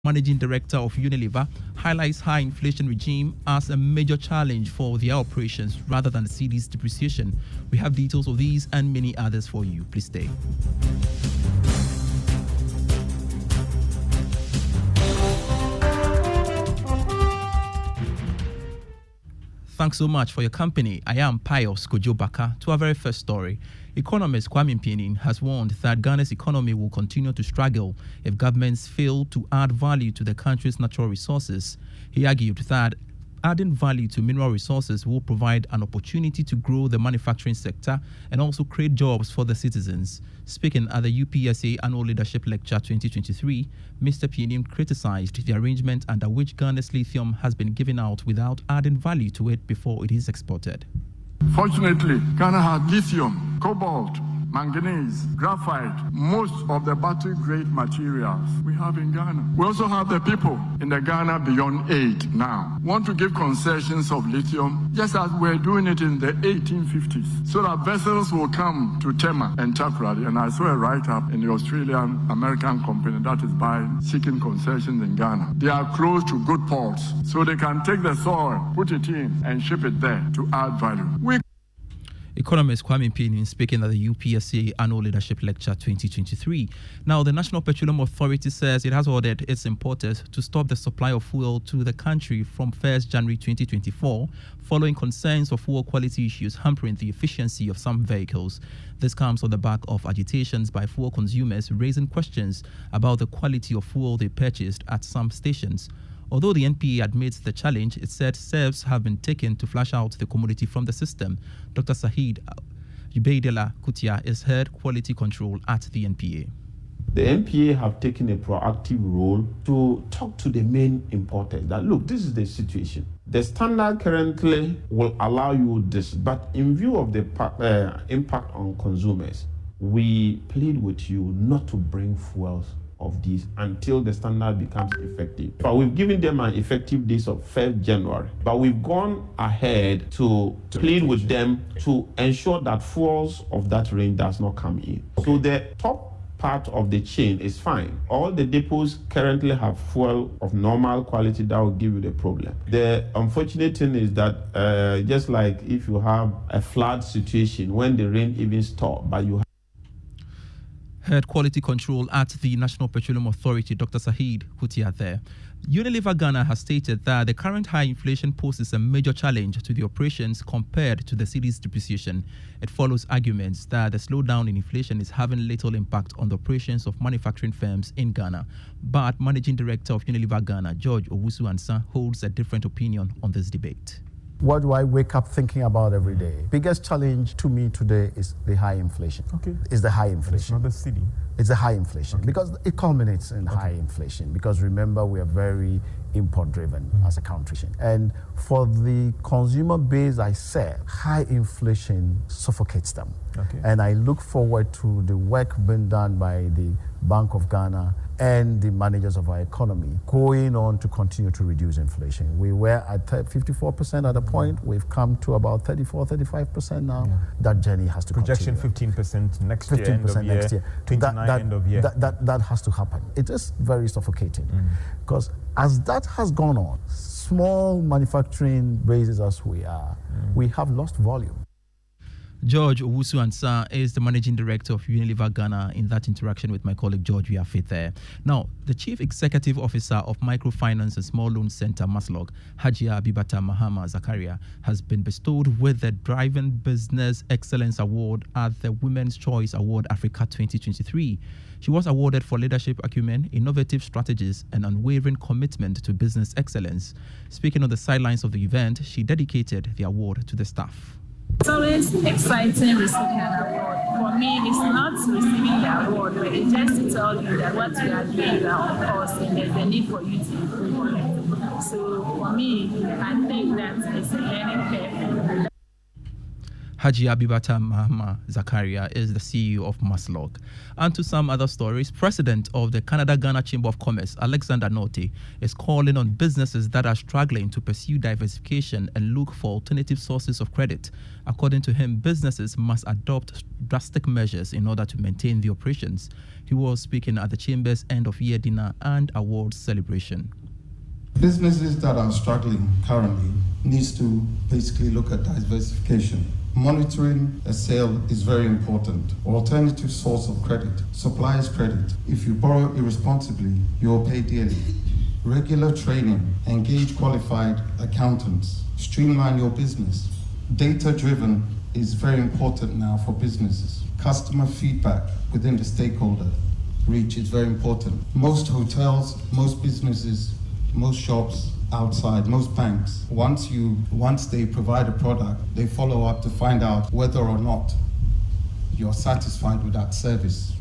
Managing Director of Unilever, highlights high inflation regime as a major challenge for their operations rather than the cedi's depreciation. We have details of these and many others for you. Please stay. Thanks so much for your company. I am Pius Kojobaka. To our very first story, economist Kwame Mpianin has warned that Ghana's economy will continue to struggle if governments fail to add value to the country's natural resources. He argued that adding value to mineral resources will provide an opportunity to grow the manufacturing sector and also create jobs for the citizens. Speaking at the UPSA Annual Leadership Lecture 2023, Mr. Mpianin criticized the arrangement under which Ghana's lithium has been given out without adding value to it before it is exported. Fortunately, Ghana has lithium, cobalt, manganese, graphite, most of the battery-grade materials we have in Ghana. We also have the people in the Ghana Beyond Aid now want to give concessions of lithium just as we're doing it in the 1850s so that vessels will come to Tema and Takoradi. And I saw a write-up in the Australian-American company that is buying, seeking concessions in Ghana. They are close to good ports, so they can take the soil, put it in, and ship it there to add value. Economist Kwame Mpianin speaking at the UPSA Annual Leadership Lecture 2023. Now, the National Petroleum Authority says it has ordered its importers to stop the supply of fuel to the country from 1st January 2024, following concerns of fuel quality issues hampering the efficiency of some vehicles. This comes on the back of agitations by fuel consumers raising questions about the quality of fuel they purchased at some stations. Although the NPA admits the challenge, it said steps have been taken to flush out the commodity from the system. Dr. Sahid Ubaidela Kutia is head quality control at the NPA. The NPA have taken a proactive role to talk to the main importers that, look, this is the situation. The standard currently will allow you this, but in view of the impact on consumers, we plead with you not to bring fuels of these until the standard becomes effective. But we've given them an effective date of 1st January. But we've gone ahead to plead with them to ensure that fuels of that range does not come in. Okay. So the top part of the chain is fine. All the depots currently have fuel of normal quality that will give you the problem. The unfortunate thing is that just like if you have a flood situation, when the rain even stops, but you Head Quality Control at the National Petroleum Authority, Dr. Sahid Kutia there. Unilever Ghana has stated that the current high inflation poses a major challenge to the operations compared to the cedi's depreciation. It follows arguments that the slowdown in inflation is having little impact on the operations of manufacturing firms in Ghana. But Managing Director of Unilever Ghana, George Owusu-Ansah, holds a different opinion on this debate. What do I wake up thinking about every day? Biggest challenge to me today is the high inflation. Okay. Is the high inflation. It's not the cedi. It's the high inflation, okay, because it culminates in high inflation. Because remember, we are very import-driven as a country. And for the consumer base, I said, high inflation suffocates them. Okay. And I look forward to the work being done by the Bank of Ghana and the managers of our economy going on to continue to reduce inflation. We were at 54% at a point. We've come to about 34, 35% now. Yeah. That journey has to Projection continue. 15% next year, end of next year. 29 end of year. That has to happen. It is very suffocating because as that has gone on, small manufacturing bases as we are, we have lost volume. George Owusu-Ansah is the Managing Director of Unilever Ghana in that interaction with my colleague George Wiafit there. Now, the Chief Executive Officer of Microfinance and Small Loan Center, Maslog, Hajia Abibata Mahama Zakaria, has been bestowed with the Driving Business Excellence Award at the Women's Choice Award Africa 2023. She was awarded for leadership acumen, innovative strategies, and unwavering commitment to business excellence. Speaking on the sidelines of the event, she dedicated the award to the staff. It's always exciting receiving an award. For me, it's not receiving the award, but it's just to tell you that what you are doing is on course and there's a need for you to improve on it. So for me, I think that it's a learning curve. Haji Abibata Mahama Zakaria is the CEO of Maslog. And to some other stories, President of the Canada-Ghana Chamber of Commerce, Alexander Norte, is calling on businesses that are struggling to pursue diversification and look for alternative sources of credit. According to him, businesses must adopt drastic measures in order to maintain the operations. He was speaking at the Chamber's end-of-year dinner and awards celebration. Businesses that are struggling currently needs to basically look at diversification. Monitoring a sale is very important. Alternative source of credit, supplier's credit. If you borrow irresponsibly, you'll pay dearly. Regular training, engage qualified accountants, streamline your business. Data-driven is very important now for businesses. Customer feedback within the stakeholder reach is very important. Most hotels, most businesses, most shops outside, most banks, once they provide a product, they follow up to find out whether or not you're satisfied with that service.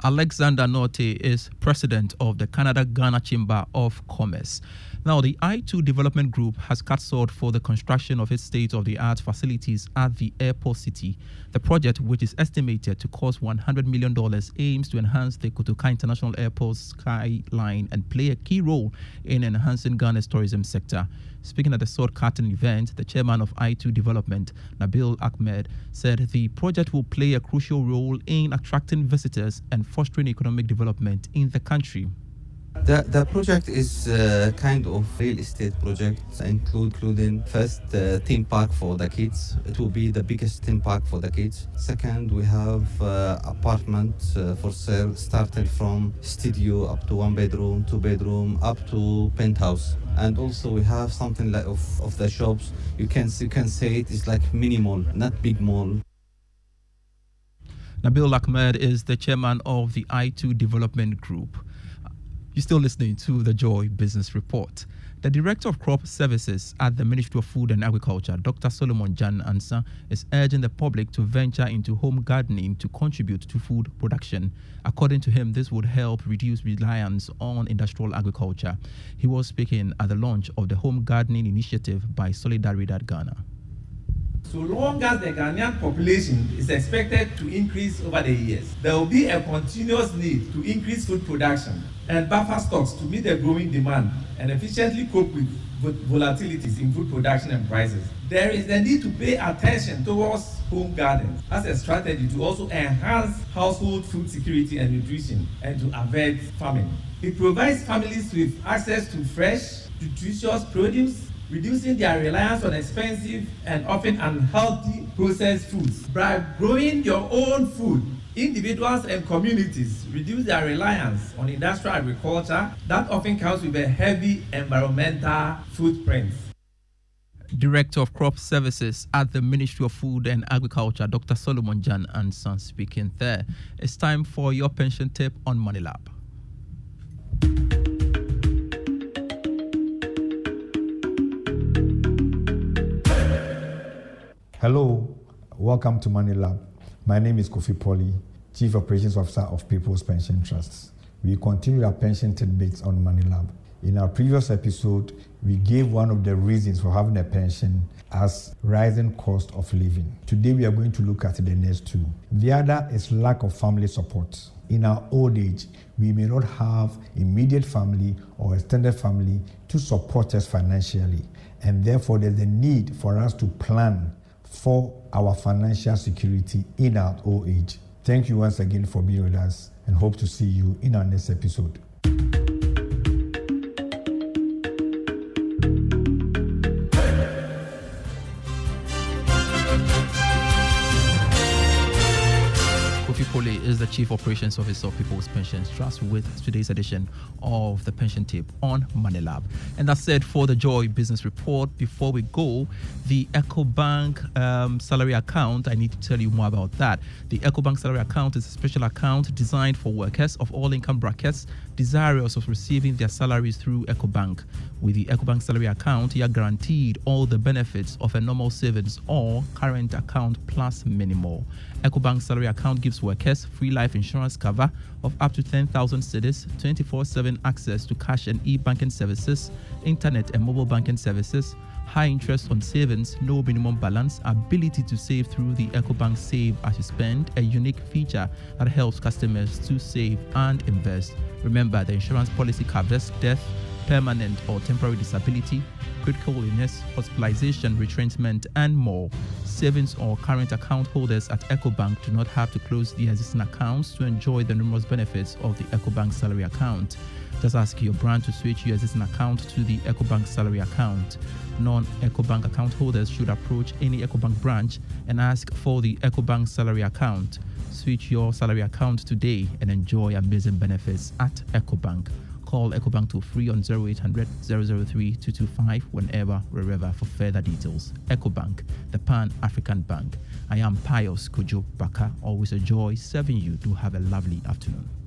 Alexander Norte is president of the Canada-Ghana Chamber of Commerce. Now, the I2 Development Group has cut short for the construction of its state-of-the-art facilities at the airport city. The project, which is estimated to cost $100 million, aims to enhance the Kotoka International Airport's skyline and play a key role in enhancing Ghana's tourism sector. Speaking at the sword-cutting event, the chairman of I2 Development, Nabil Ahmed, said the project will play a crucial role in attracting visitors and fostering economic development in the country. The project is kind of real estate project, including first theme park for the kids. It will be the biggest theme park for the kids. Second, we have apartment for sale, starting from studio up to 1 bedroom, 2 bedroom, up to penthouse. And also we have something like of the shops. You can say it is like mini mall, not big mall. Nabil Ahmed is the chairman of the I2 Development Group. You're still listening to the Joy Business Report. The Director of Crop Services at the Ministry of Food and Agriculture, Dr. Solomon Owusu-Ansah, is urging the public to venture into home gardening to contribute to food production. According to him, this would help reduce reliance on industrial agriculture. He was speaking at the launch of the Home Gardening Initiative by Solidaridad Ghana. So long as the Ghanaian population is expected to increase over the years, there will be a continuous need to increase food production and buffer stocks to meet the growing demand and efficiently cope with volatilities in food production and prices. There is a need to pay attention towards home gardens as a strategy to also enhance household food security and nutrition and to avert famine. It provides families with access to fresh, nutritious produce, reducing their reliance on expensive and often unhealthy processed foods. By growing your own food, individuals and communities reduce their reliance on industrial agriculture that often comes with a heavy environmental footprint. Director of Crop Services at the Ministry of Food and Agriculture, Dr. Solomon Owusu-Ansah, speaking there. It's time for your pension tip on Money Lab. Hello, welcome to Money Lab. My name is Kofi Poli, Chief Operations Officer of People's Pension Trusts. We continue our pension tidbits on Money Lab. In our previous episode, we gave one of the reasons for having a pension as rising cost of living. Today, we are going to look at the next two. The other is lack of family support. In our old age, we may not have immediate family or extended family to support us financially, and therefore there's a need for us to plan for our financial security in our old age. Thank you once again for being with us and hope to see you in our next episode. Pole is the Chief Operations Officer of People's Pension Trust with today's edition of the Pension Tip on Money Lab. And that's it for the Joy Business Report. Before we go, the EcoBank salary account, I need to tell you more about that. The EcoBank salary account is a special account designed for workers of all income brackets desirous of receiving their salaries through EcoBank. With the EcoBank salary account, you are guaranteed all the benefits of a normal savings or current account plus many more. EcoBank salary account gives workers free life insurance cover of up to 10,000 cedis, 24/7 access to cash and e-banking services, internet and mobile banking services, high interest on savings, no minimum balance, ability to save through the EcoBank Save as you spend, a unique feature that helps customers to save and invest. Remember, the insurance policy covers death, permanent or temporary disability, critical illness, hospitalization, retrenchment, and more. Savings or current account holders at EcoBank do not have to close the existing accounts to enjoy the numerous benefits of the EcoBank salary account. Just ask your branch to switch your existing account to the EcoBank salary account. Non-EcoBank account holders should approach any EcoBank branch and ask for the EcoBank salary account. Switch your salary account today and enjoy amazing benefits at EcoBank. Call EcoBank toll free on 0800 003 225 whenever, wherever for further details. EcoBank, the Pan-African Bank. I am Pius Kojo Baka. Always a joy serving you. Do have a lovely afternoon.